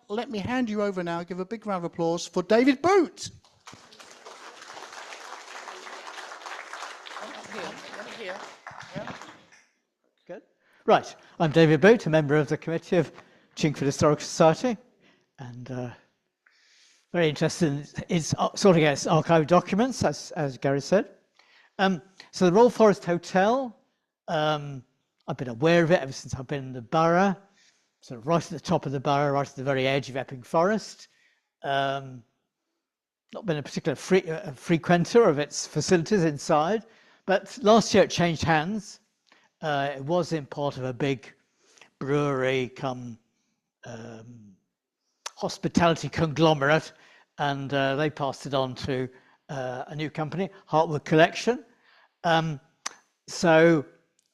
Let me hand you over now. Give a big round of applause for David Boote. Good. Right, I'm David Boote, a member of the committee of Chingford Historical Society, and very interested in sorting out its archive documents, as Gary said. So the Royal Forest Hotel, I've been aware of it ever since I've been in the borough, sort of right at the top of the borough, right at the very edge of Epping Forest. Not been a particular frequenter of its facilities inside, but last year it changed hands. It was in part of a big brewery come hospitality conglomerate, and they passed it on to a new company, Hartwood Collection. So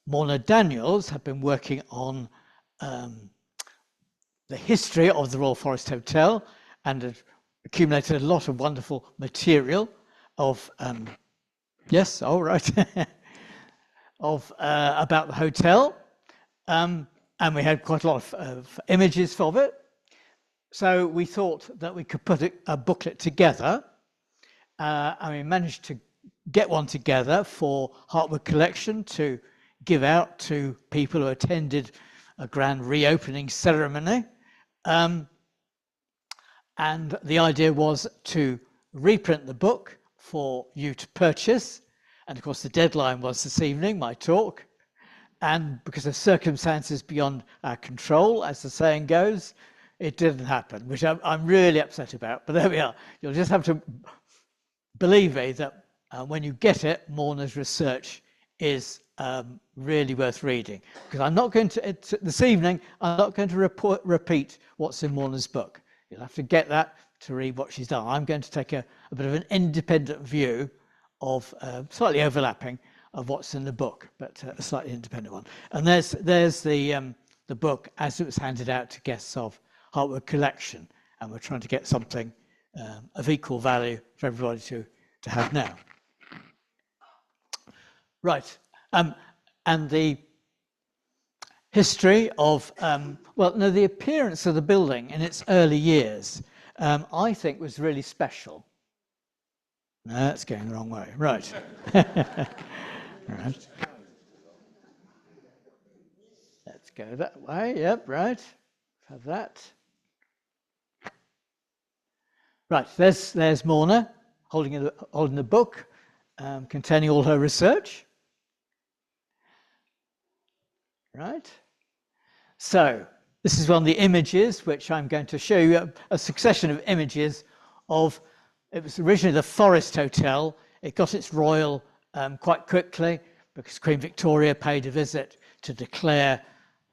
Morna Daniels have been working on the history of the Royal Forest Hotel and have accumulated a lot of wonderful material of yes, all right, of about the hotel, and we had quite a lot of images of it. So we thought that we could put a booklet together, and we managed to get one together for Hartwood Collection to give out to people who attended a grand reopening ceremony. And the idea was to reprint the book for you to purchase. And of course, the deadline was this evening, my talk. And because of circumstances beyond our control, as the saying goes, it didn't happen, which I'm really upset about. But there we are. You'll just have to believe me that when you get it, Morna's research is really worth reading. Because I'm not going to, this evening, I'm not going to repeat what's in Morna's book. You'll have to get that to read what she's done. I'm going to take a bit of an independent view of, slightly overlapping, of what's in the book, but a slightly independent one. And there's the book as it was handed out to guests of Hartwood Collection, and we're trying to get something of equal value for everybody to have now. Right, and the history of, the appearance of the building in its early years, I think was really special. No, that's going the wrong way. Right. Right. Let's go that way. Yep, right. Have that. Right, there's Morna holding the book containing all her research. Right. So this is one of the images which I'm going to show you, a succession of images of, it was originally the Forest Hotel. It got its royal quite quickly because Queen Victoria paid a visit to declare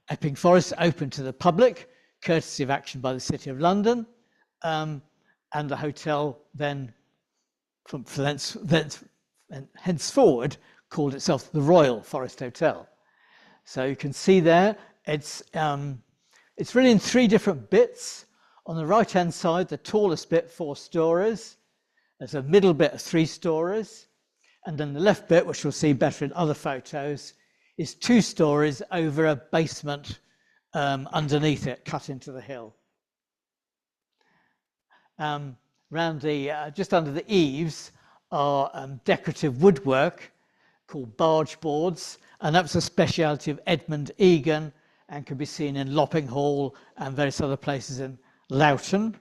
Epping Forest open to the public, courtesy of action by the City of London. And the hotel then, henceforward, called itself the Royal Forest Hotel. So you can see there, it's really in three different bits. On the right-hand side, the tallest bit, 4 stories. There's a middle bit of 3 stories. And then the left bit, which you'll see better in other photos, is 2 stories over a basement underneath it, cut into the hill. Around the, just under the eaves are decorative woodwork called barge boards, and that was a speciality of Edmund Egan and can be seen in Lopping Hall and various other places in Loughton.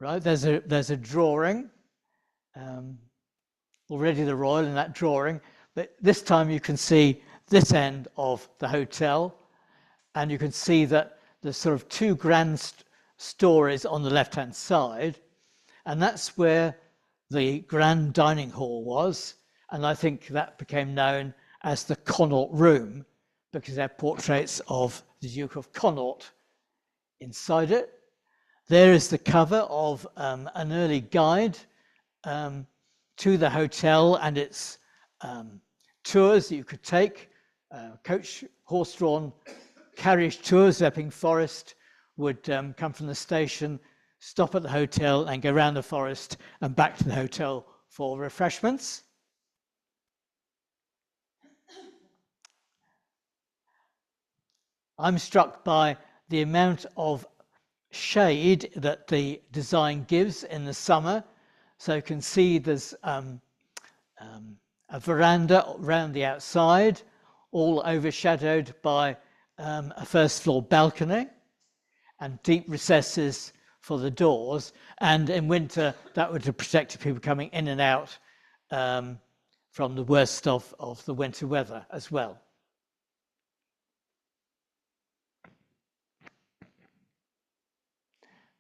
Right, there's a drawing, already the Royal in that drawing, but this time you can see this end of the hotel, and you can see that there's sort of 2 grand stories on the left-hand side, and that's where the grand dining hall was, and I think that became known as the Connaught Room because there are portraits of the Duke of Connaught inside it. There is the cover of an early guide to the hotel and its tours that you could take. Coach horse-drawn carriage tours of Epping Forest would come from the station, stop at the hotel and go around the forest and back to the hotel for refreshments. I'm struck by the amount of shade that the design gives in the summer. So you can see there's a veranda around the outside, all overshadowed by a first floor balcony and deep recesses for the doors. And in winter, that would have protected people coming in and out from the worst of the winter weather as well.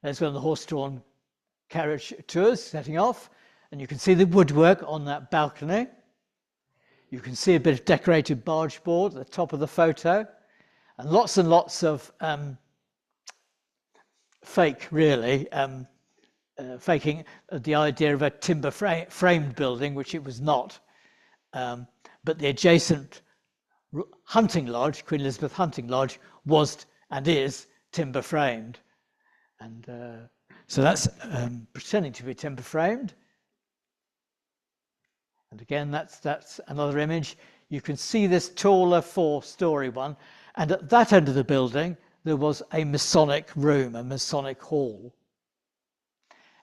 There's one of the horse-drawn carriage tours setting off, and you can see the woodwork on that balcony. You can see a bit of decorated barge board at the top of the photo, and lots of fake, really, faking the idea of a timber framed building, which it was not. But the adjacent hunting lodge, Queen Elizabeth Hunting Lodge, was and is timber framed. And so that's pretending to be timber framed. And again, that's another image. You can see this taller 4-story one. And at that end of the building, there was a Masonic room, a Masonic hall.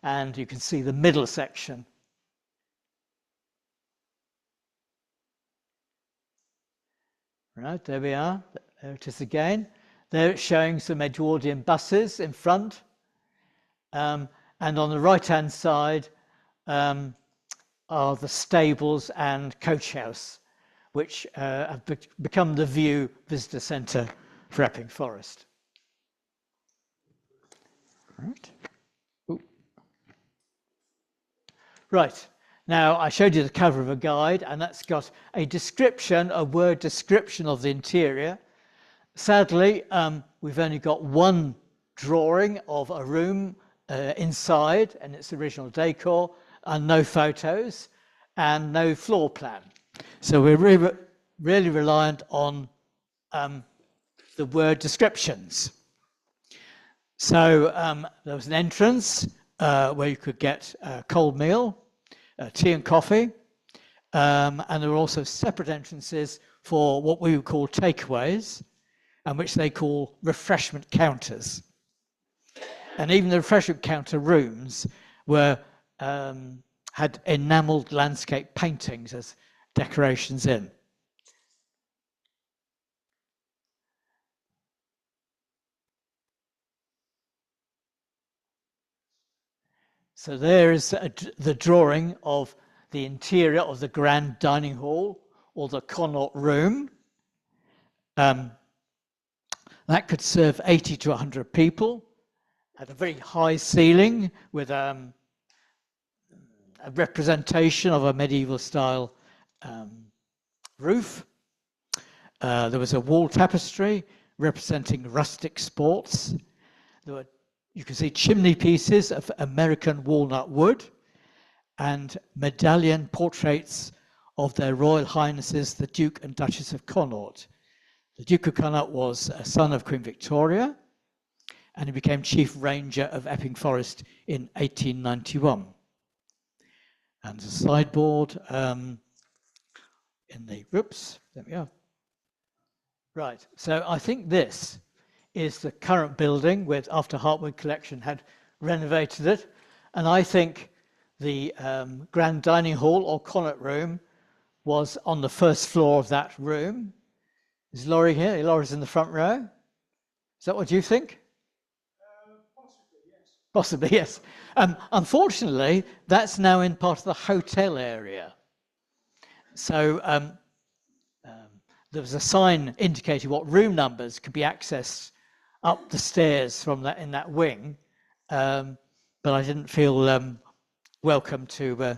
And you can see the middle section. Right, there we are. There it is again. There it's showing some Edwardian buses in front. And on the right-hand side are the stables and coach house, which have become the View Visitor Centre for Epping Forest. Right. Ooh. Right. Now, I showed you the cover of a guide, and that's got a description, a word description of the interior. Sadly, we've only got one drawing of a room inside and its original decor, and no photos and no floor plan. So we're really reliant on the word descriptions. So there was an entrance where you could get a cold meal, tea and coffee, and there were also separate entrances for what we would call takeaways, and which they call refreshment counters. And even the refreshment counter rooms were had enamelled landscape paintings as decorations in. So there is the drawing of the interior of the grand dining hall, or the Connaught room. That could serve 80 to 100 people, had a very high ceiling with a representation of a medieval style roof. There was a wall tapestry representing rustic sports. There were, you can see, chimney pieces of American walnut wood and medallion portraits of their Royal Highnesses, the Duke and Duchess of Connaught. The Duke of Connaught was a son of Queen Victoria, and he became Chief Ranger of Epping Forest in 1891. And the sideboard in the, oops, there we are. Right, so I think this is the current building with, after Hartwood Collection had renovated it. And I think the grand dining hall or Connaught room was on the first floor of that room. Is Laurie here? Laurie's in the front row. Is that what you think? Possibly, yes. Unfortunately, that's now in part of the hotel area. So there was a sign indicating what room numbers could be accessed up the stairs from that in that wing, but I didn't feel welcome to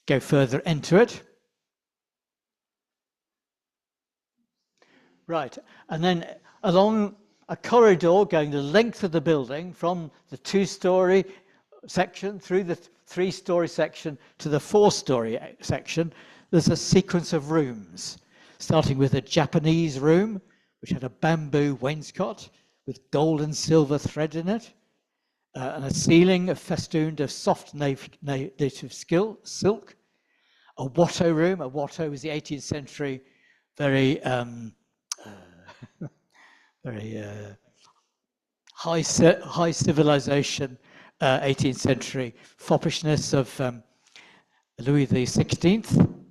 go further into it. Right, and then along a corridor going the length of the building from the 2-story section through the 3-story section to the 4-story section, there's a sequence of rooms, starting with a Japanese room, which had a bamboo wainscot with gold and silver thread in it, and a ceiling festooned of soft native silk. A Watteau room. A Watteau was the 18th century very very high civilization, 18th century foppishness of Louis XVI,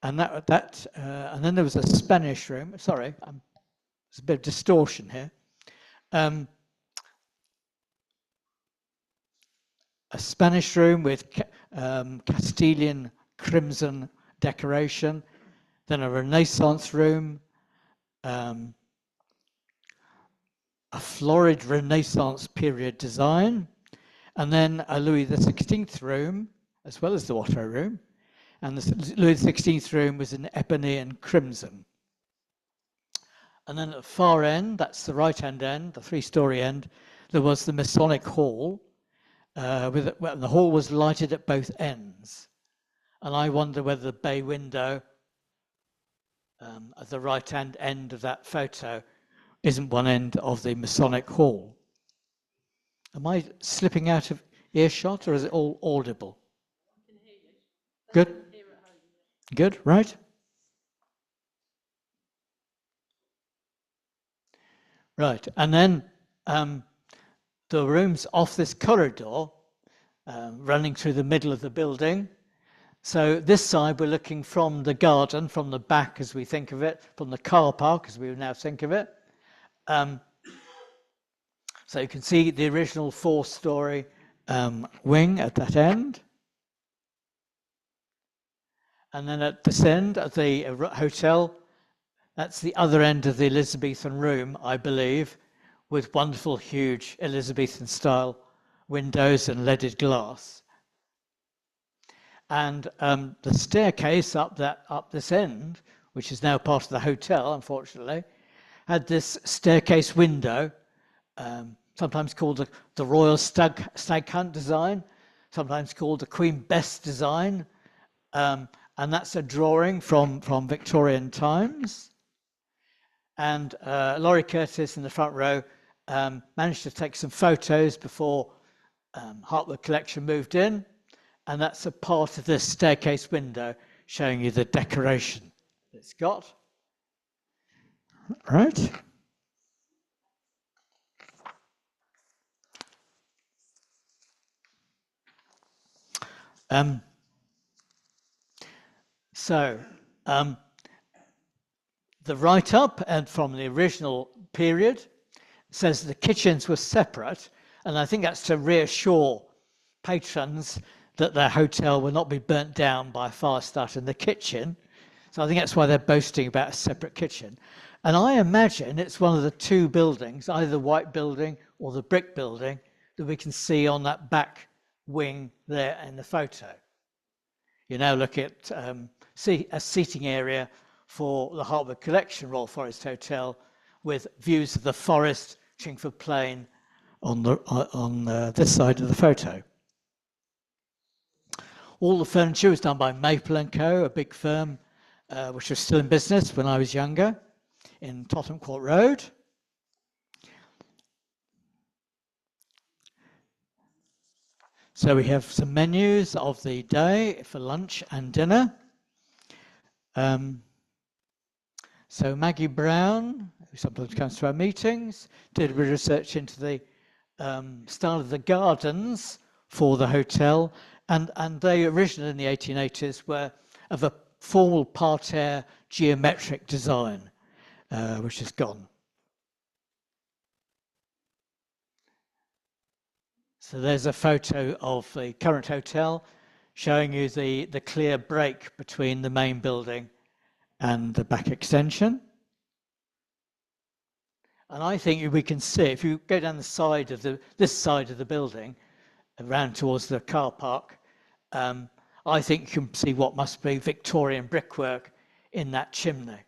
and and then there was a Spanish room. Sorry, there's a bit of distortion here. A Spanish room with Castilian crimson decoration, then a Renaissance room, a florid Renaissance period design, and then a Louis XVI room, as well as the Watteau room. And the Louis XVI room was in ebony and crimson. And then at the far end, that's the right-hand end, the three-story end, there was the Masonic Hall, the hall was lighted at both ends. And I wonder whether the bay window at the right-hand end of that photo isn't one end of the Masonic Hall. Am I slipping out of earshot, or is it all audible? I can hear you. Good. Good, right? Right, and then the rooms off this corridor running through the middle of the building. So this side we're looking from the garden, from the back as we think of it, from the car park as we now think of it. So you can see the original four-story wing at that end. And then at this end, at the hotel, that's the other end of the Elizabethan room, I believe, with wonderful, huge Elizabethan-style windows and leaded glass. And the staircase up this end, which is now part of the hotel, unfortunately, had this staircase window, sometimes called the Royal Stag Hunt design, sometimes called the Queen Bess design, and that's a drawing from Victorian times. And Laurie Curtis in the front row managed to take some photos before Hartwood Collection moved in, and that's a part of this staircase window showing you the decoration it's got. Right. The write-up and from the original period says the kitchens were separate, and I think that's to reassure patrons that their hotel will not be burnt down by a fire start in the kitchen. So I think that's why they're boasting about a separate kitchen. And I imagine it's one of the two buildings, either the white building or the brick building, that we can see on that back wing there in the photo. You now look at a seating area for the Hartwood Collection Royal Forest Hotel with views of the forest, Chingford Plain on this side of the photo. All the furniture was done by Maple & Co., a big firm which was still in business when I was younger, in Tottenham Court Road. So we have some menus of the day for lunch and dinner. So Maggie Brown, who sometimes comes to our meetings, did a bit of research into the style of the gardens for the hotel, and they originally in the 1880s were of a formal parterre geometric design, which is gone. So there's a photo of the current hotel showing you the clear break between the main building and the back extension. And I think we can see, if you go down the side of this side of the building, around towards the car park, I think you can see what must be Victorian brickwork in that chimney.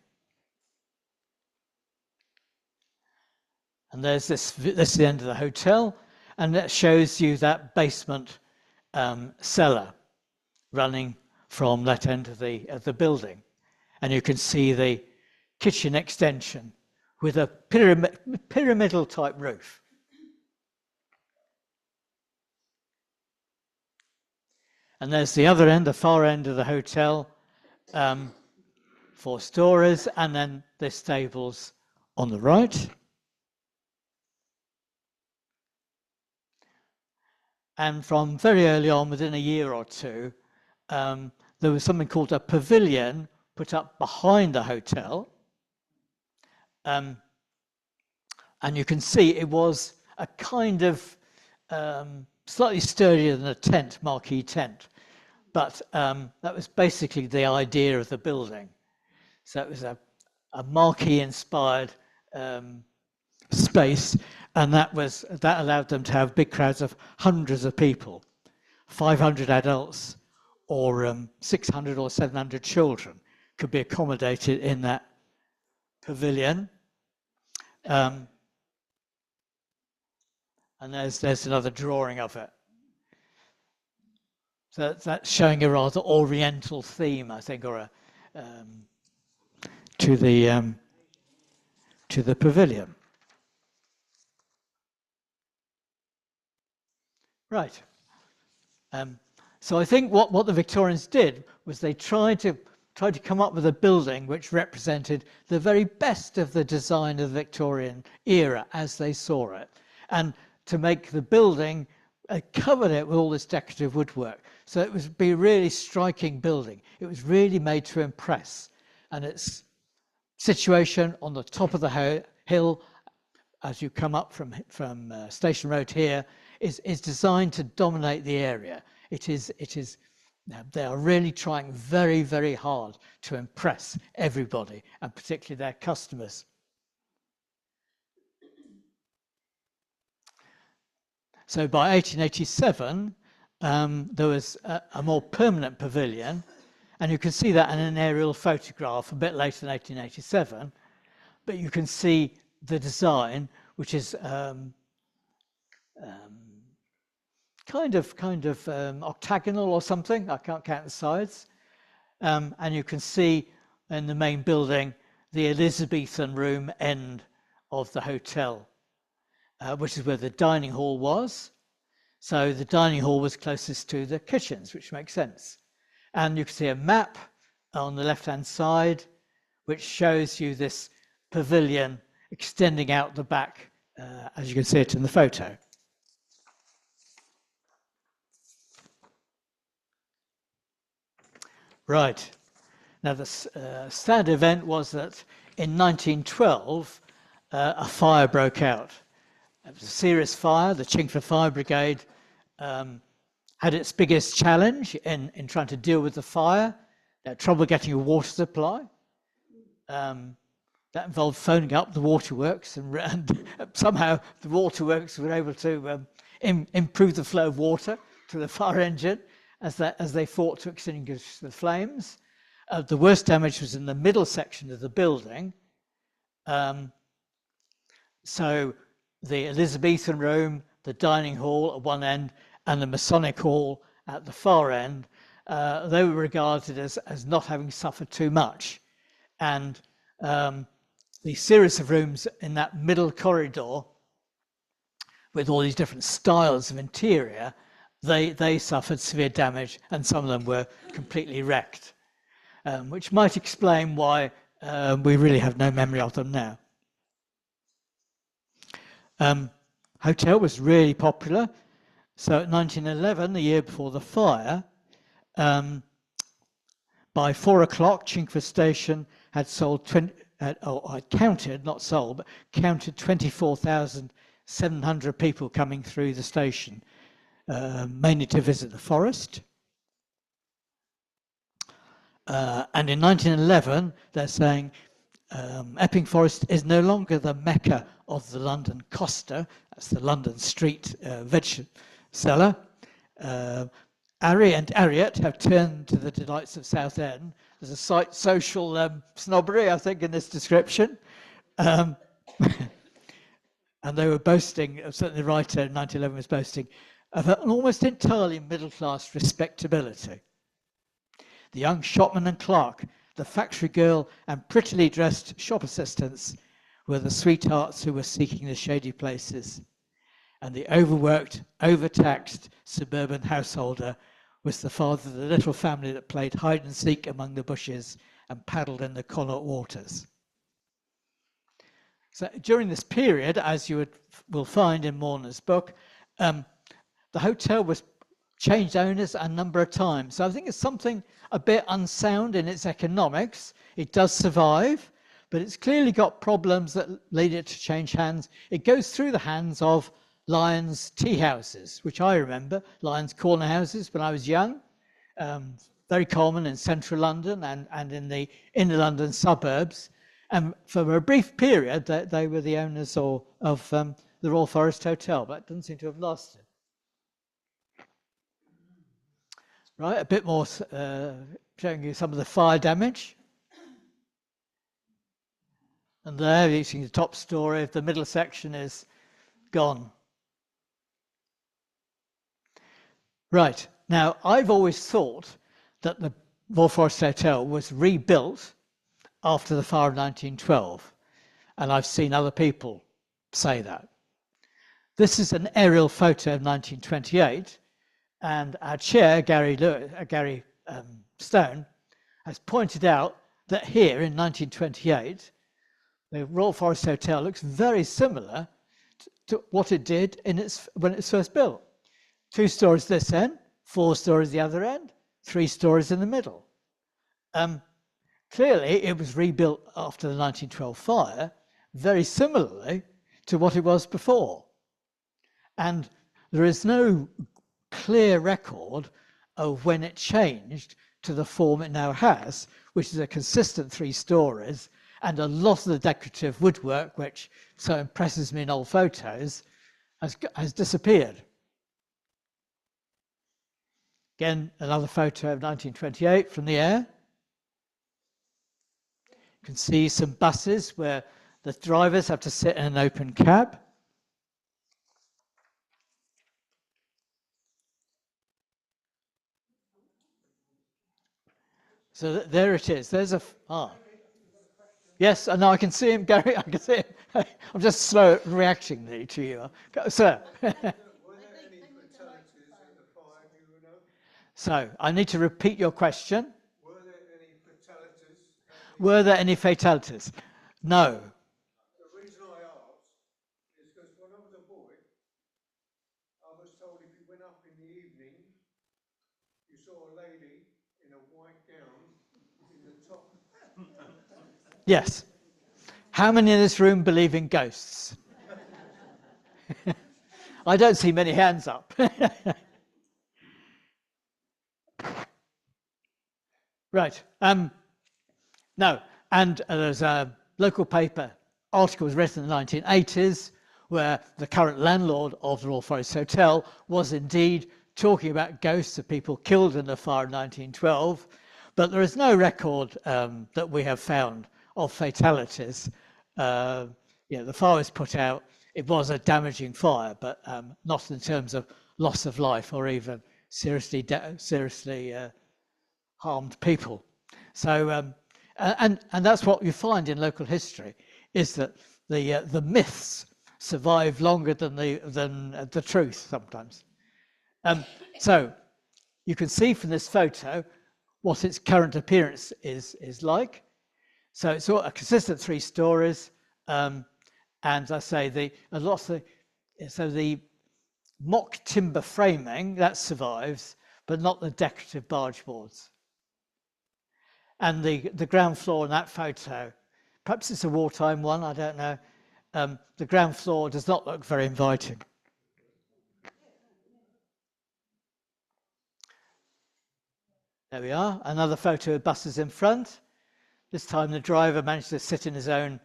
And there's this is the end of the hotel, and that shows you that basement cellar running from that end of the building. And you can see the kitchen extension with a pyramidal type roof. And there's the other end, the far end of the hotel, 4 stories, and then the stables on the right. And from very early on, within a year or two, there was something called a pavilion put up behind the hotel. And you can see it was a kind of slightly sturdier than a tent, marquee tent. But that was basically the idea of the building. So it was a marquee-inspired space, and that allowed them to have big crowds of hundreds of people, 500 adults, or 600 or 700 children could be accommodated in that pavilion. And there's another drawing of it. So that's showing a rather oriental theme, I think, or to the pavilion. Right. So I think what the Victorians did was they tried to come up with a building which represented the very best of the design of the Victorian era as they saw it, and to make the building covered it with all this decorative woodwork. So it was be a really striking building. It was really made to impress, and its situation on the top of the hill as you come up from Station Road here is designed to dominate the area. It is. They are really trying very, very hard to impress everybody, and particularly their customers. So by 1887, there was a more permanent pavilion, and you can see that in an aerial photograph a bit later than 1887. But you can see the design, which is kind of octagonal or something. I can't count the sides. And you can see in the main building the Elizabethan room end of the hotel, which is where the dining hall was. So the dining hall was closest to the kitchens, which makes sense. And you can see a map on the left-hand side, which shows you this pavilion extending out the back, as you can see it in the photo. Right. Now, the sad event was that in 1912, a fire broke out. It was a serious fire. The Chingford Fire Brigade had its biggest challenge in trying to deal with the fire. They had trouble getting a water supply. That involved phoning up the waterworks, and somehow the waterworks were able to improve the flow of water to the fire engine as they fought to extinguish the flames. The worst damage was in the middle section of the building. So the Elizabethan room, the dining hall at one end, and the Masonic hall at the far end, they were regarded as not having suffered too much. And the series of rooms in that middle corridor, with all these different styles of interior, they suffered severe damage, and some of them were completely wrecked, which might explain why we really have no memory of them now. Hotel was really popular. So in 1911, the year before the fire, by 4 o'clock, Chingford Station had sold counted 24,700 people coming through the station, mainly to visit the forest. And in 1911, they're saying Epping Forest is no longer the mecca of the London coster. That's the London street veg seller. Ari and Ariet have turned to the delights of Southend. There's a slight social snobbery, I think, in this description. And they were boasting, certainly the writer in 1911 was boasting, of an almost entirely middle-class respectability. The young shopman and clerk, the factory girl and prettily dressed shop assistants were the sweethearts who were seeking the shady places. And the overworked, overtaxed suburban householder was the father of the little family that played hide and seek among the bushes and paddled in the Connaught waters. So during this period, as you will find in Morna's book, the hotel was changed owners a number of times. So I think it's something a bit unsound in its economics. It does survive, but it's clearly got problems that lead it to change hands. It goes through the hands of Lyons tea houses, which I remember, Lyons corner houses when I was young, very common in central London and in the inner London suburbs. And for a brief period, they were the owners of the Royal Forest Hotel, but it doesn't seem to have lasted. Right, a bit more showing you some of the fire damage. And there you see the top story, the middle section is gone. Right, now I've always thought that the Royal Forest Hotel was rebuilt after the fire of 1912, and I've seen other people say that. This is an aerial photo of 1928, and our chair, Gary Stone, has pointed out that here in 1928, the Royal Forest Hotel looks very similar to what it did when it was first built. 2 stories this end, 4 stories the other end, 3 stories in the middle. Clearly, it was rebuilt after the 1912 fire, very similarly to what it was before. And there is no clear record of when it changed to the form it now has, which is a consistent 3 stories, and a lot of the decorative woodwork, which so impresses me in old photos, has disappeared. Again, another photo of 1928 from the air. You can see some buses where the drivers have to sit in an open cab. So there it is. There's a yes, no, I can see him, Gary. I can see him. I'm just slow at reacting to you, sir. Were there any fatalities in the fire, do you know? So I need to repeat your question. Were there any fatalities? Were there any fatalities? No. The reason I asked is because when I was a boy, I was told if you went up in the evening, you saw a lady in a white gown in the top. Yes. How many in this room believe in ghosts? I don't see many hands up. Right. No. And there's a local paper article was written in the 1980s where the current landlord of the Royal Forest Hotel was indeed talking about ghosts of people killed in the fire of 1912, but there is no record that we have found of fatalities. The fire was put out. It was a damaging fire, but not in terms of loss of life or even seriously harmed people. So, and that's what you find in local history, is that the myths survive longer than the truth sometimes. So you can see from this photo what its current appearance is like. So it's a consistent 3 stories, and as I say, the mock timber framing that survives, but not the decorative barge boards. And the ground floor in that photo, perhaps it's a wartime one, I don't know. The ground floor does not look very inviting. There we are, another photo of buses in front. This time the driver managed to sit in his own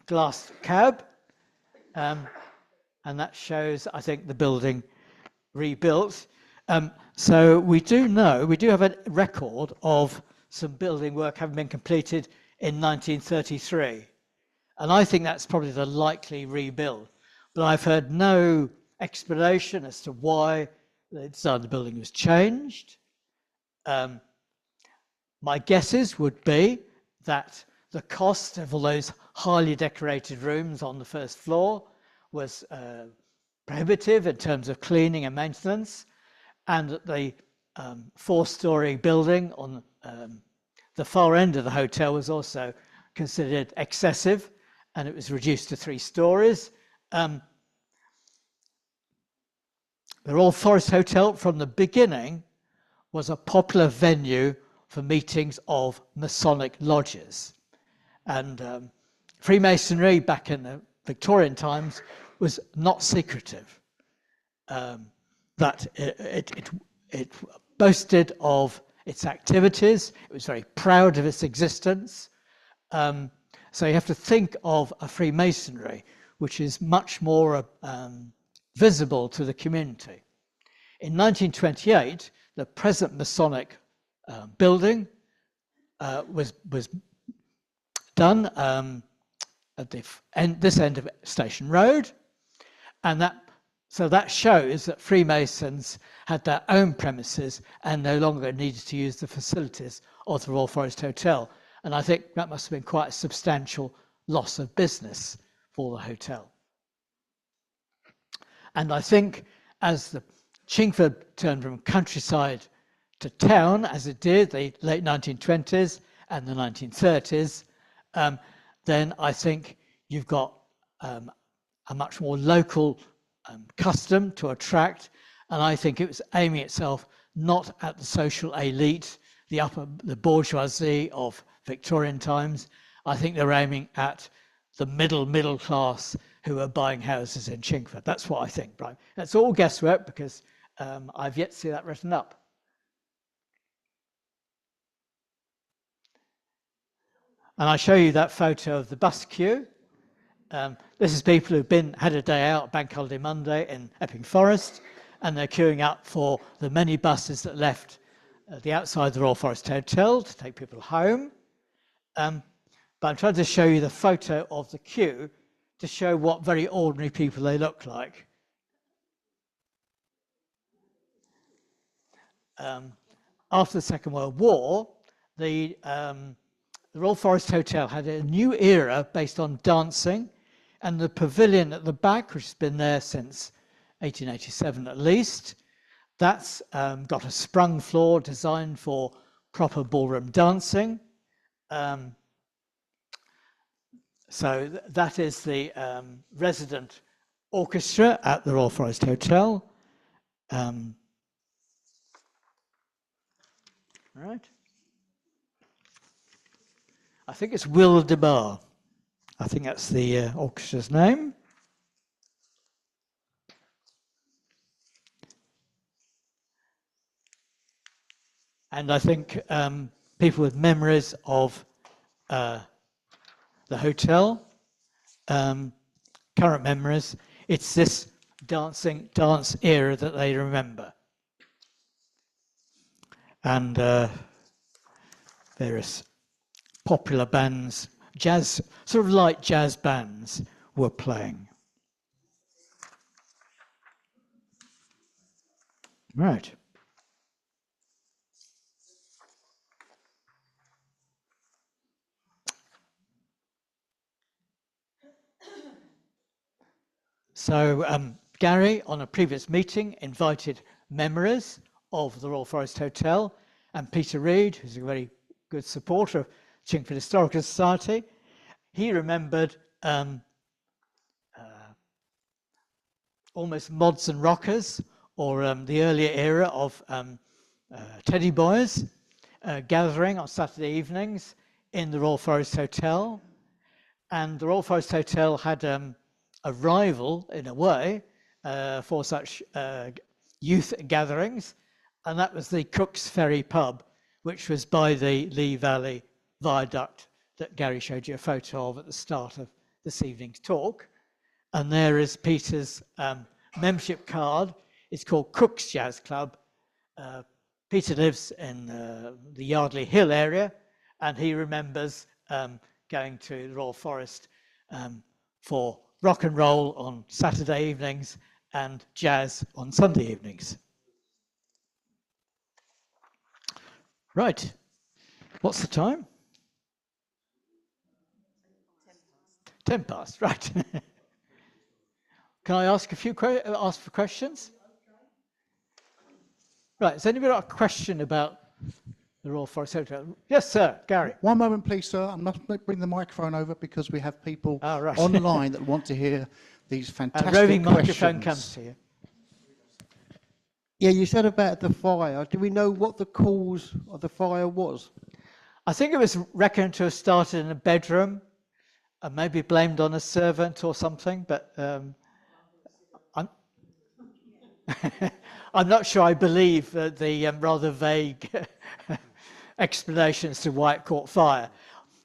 glass cab. And that shows, I think, the building rebuilt. So we do have a record of some building work having been completed in 1933. And I think that's probably the likely rebuild. But I've heard no explanation as to why the design of the building was changed. My guesses would be that the cost of all those highly decorated rooms on the first floor was prohibitive in terms of cleaning and maintenance, and that the 4-story building on the far end of the hotel was also considered excessive, and it was reduced to 3 stories. But the Royal Forest Hotel from the beginning was a popular venue for meetings of Masonic lodges. And Freemasonry back in the Victorian times was not secretive. That it boasted of its activities. It was very proud of its existence. So you have to think of a Freemasonry which is much more visible to the community. In 1928, the present Masonic building was done at this end of Station Road, and that shows that Freemasons had their own premises and no longer needed to use the facilities of the Royal Forest Hotel. And I think that must have been quite a substantial loss of business for the hotel. And I think as the Chingford turned from countryside to town, as it did the late 1920s and the 1930s, then I think you've got a much more local custom to attract, and I think it was aiming itself not at the social elite, the bourgeoisie of Victorian times. I think they're aiming at the middle class who are buying houses in Chingford. That's what I think, Brian. That's all guesswork because I've yet to see that written up. And I show you that photo of the bus queue. This is people who've had a day out, Bank Holiday Monday in Epping Forest, and they're queuing up for the many buses that left the outside of the Royal Forest Hotel to take people home. But I'm trying to show you the photo of the queue to show what very ordinary people they look like. After the Second World War, the Royal Forest Hotel had a new era based on dancing, and the pavilion at the back, which has been there since 1887 at least, that's got a sprung floor designed for proper ballroom dancing. So that is the resident orchestra at the Royal Forest Hotel. Right. I think it's Will de Bar. I think that's the orchestra's name. And I think people with memories of the hotel, current memories, it's this dance era that they remember. And various popular bands, jazz, sort of light jazz bands were playing. Right. So Gary, on a previous meeting, invited memories of the Royal Forest Hotel, and Peter Reid, who's a very good supporter of Chingford Historical Society, he remembered almost mods and rockers, or the earlier era of teddy boys gathering on Saturday evenings in the Royal Forest Hotel. And the Royal Forest Hotel had a rival, in a way, for such youth gatherings, and that was the Cook's Ferry pub, which was by the Lee Valley Viaduct that Gary showed you a photo of at the start of this evening's talk. And there is Peter's membership card. It's called Cook's Jazz Club. Peter lives in the Yardley Hill area, and he remembers going to the Royal Forest for rock and roll on Saturday evenings and jazz on Sunday evenings. Right. What's the time? 10 past, right. Can I ask ask for questions? Right, has anybody got a question about the Royal Forest Hotel? Yes, sir, Gary. One moment, please, sir. I must bring the microphone over because we have people online that want to hear these fantastic roving questions. microphone comes to you. Yeah, you said about the fire. Do we know what the cause of the fire was? I think it was reckoned to have started in a bedroom and maybe blamed on a servant or something, but I'm, I'm not sure I believe the rather vague explanations to why it caught fire.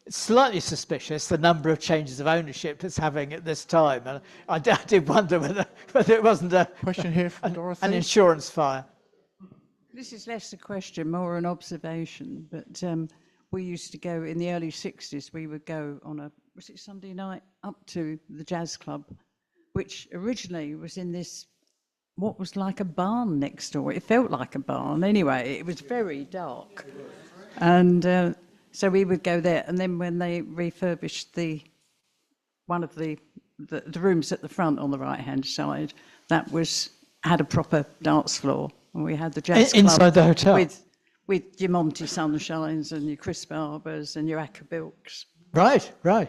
It's slightly suspicious, the number of changes of ownership it's having at this time. And I did wonder whether it wasn't Question here from an Dorothy. insurance fire. This is less a question, more an observation. But we used to go in the early 60s, we would go on was it Sunday night, up to the jazz club, which originally was in this, what was like a barn next door. It felt like a barn anyway. It was very dark. And so we would go there. And then when they refurbished one of the rooms at the front on the right-hand side, that had a proper dance floor. And we had the jazz club Inside the hotel? With your Monty Sunshines and your Chris Barbers and your Acker Bilks. Right. Well,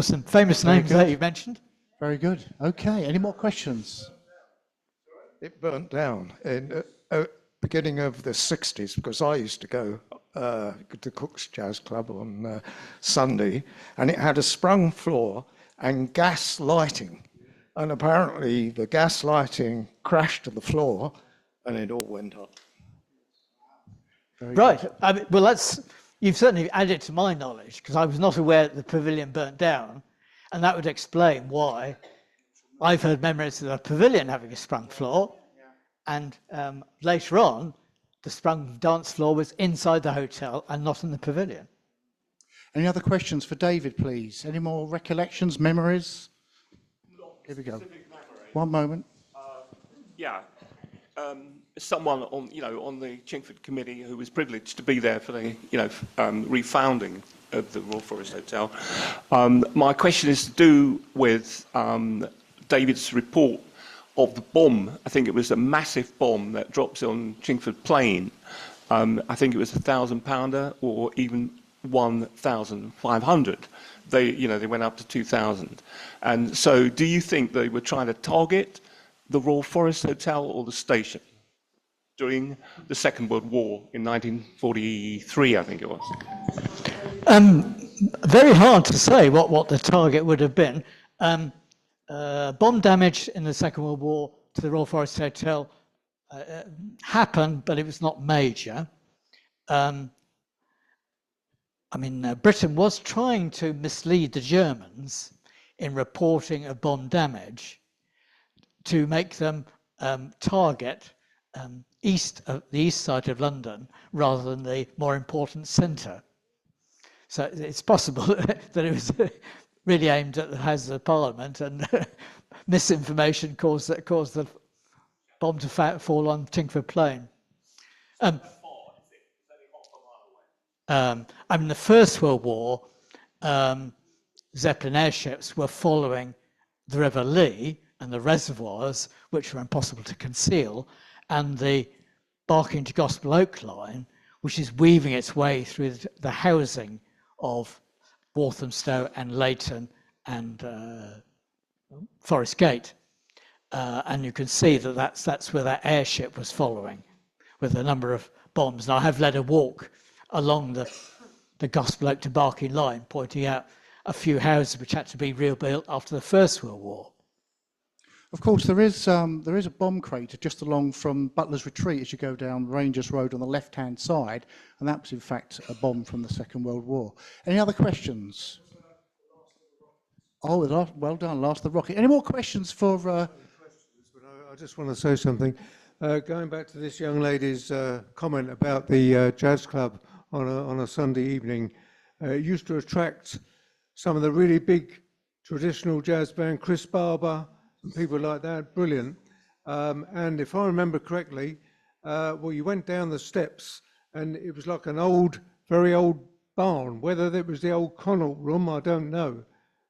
some famous names there you mentioned. Very good. Okay, any more questions? It burnt down in beginning of the 60s, because I used to go to Cook's Jazz Club on Sunday, and it had a sprung floor and gas lighting. And apparently the gas lighting crashed to the floor and it all went up. Right. I mean, well, you've certainly added to my knowledge, because I was not aware that the pavilion burnt down, and that would explain why I've heard memories of the pavilion having a sprung floor, and later on, the sprung dance floor was inside the hotel and not in the pavilion. Any other questions for David, please? Any more recollections, memories? Here we go. One moment. Yeah. Someone on the Chingford committee who was privileged to be there for the refounding of the Royal Forest Hotel. My question is to do with David's report of the bomb. I think it was a massive bomb that drops on Chingford Plain. I think it was £1,000 or even 1,500. They went up to 2,000. And so, do you think they were trying to target the Royal Forest Hotel or the station during the Second World War in 1943, I think it was? Very hard to say what the target would have been. Bomb damage in the Second World War to the Royal Forest Hotel happened, but it was not major. Britain was trying to mislead the Germans in reporting of bomb damage to make them target the east side of London rather than the more important centre. So it's possible that it was really aimed at the Houses of Parliament, and misinformation caused the bomb to fall on Chingford Plain. The First World War, Zeppelin airships were following the River Lee and the reservoirs, which were impossible to conceal, and the Barking to Gospel Oak line, which is weaving its way through the housing of Walthamstow and Leighton and Forest Gate. And you can see that that's where that airship was following, with a number of bombs. And I have led a walk along the Gospel Oak to Barking line, pointing out a few houses which had to be rebuilt after the First World War. Of course, there is a bomb crater just along from Butler's Retreat as you go down Rangers Road on the left-hand side, and that was in fact a bomb from the Second World War. Any other questions? Oh, well done, Last the Rocket. Any more questions for? I just want to say something. Going back to this young lady's comment about the jazz club on a Sunday evening, it used to attract some of the really big traditional jazz band, Chris Barber, and people like that, brilliant. And if I remember correctly, you went down the steps and it was like an old, very old barn. Whether it was the old Connaught room, I don't know.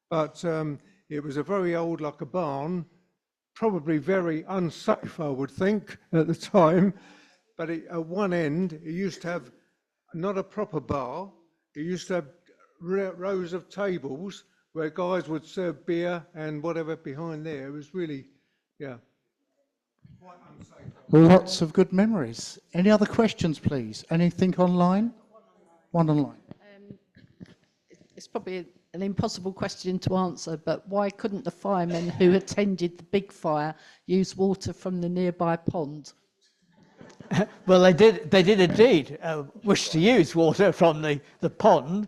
But it was a very old, like a barn, probably very unsafe, I would think, at the time. But at one end, it used to have not a proper bar. It used to have rows of tables where guys would serve beer and whatever behind there. It was really, yeah. Lots of good memories. Any other questions, please? Anything online? One online. It's probably an impossible question to answer, but why couldn't the firemen who attended the big fire use water from the nearby pond? Well, they did indeed wish to use water from the pond,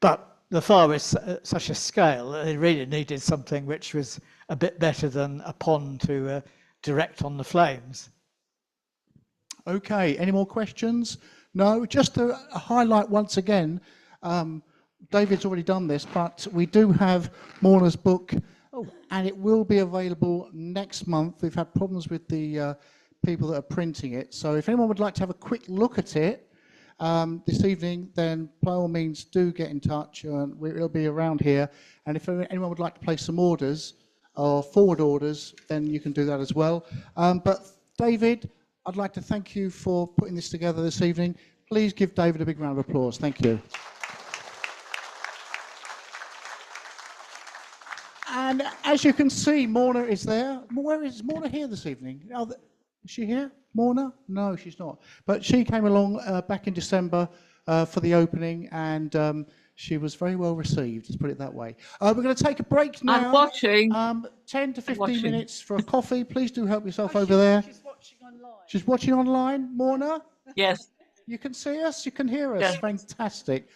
but the fire was such a scale that they really needed something which was a bit better than a pond to direct on the flames. Okay, any more questions? No, just to highlight once again, David's already done this, but we do have Morna's book, and it will be available next month. We've had problems with the people that are printing it, so if anyone would like to have a quick look at it this evening, then by all means do get in touch. It'll be around here, and if anyone would like to place some orders or forward orders, then you can do that as well. But David, I'd like to thank you for putting this together this evening. Please give David a big round of applause. Thank you. And as you can see, Morna is there. Where is Morna here this evening? Is she here? Morna? No, she's not. But she came along back in December for the opening, and she was very well received, let's put it that way. We're going to take a break now. I'm watching. 10 to 15 watching. minutes for a coffee. Please do help yourself over there. She's watching online. She's watching online, Morna? Yes. You can see us, you can hear us. Yes. Fantastic.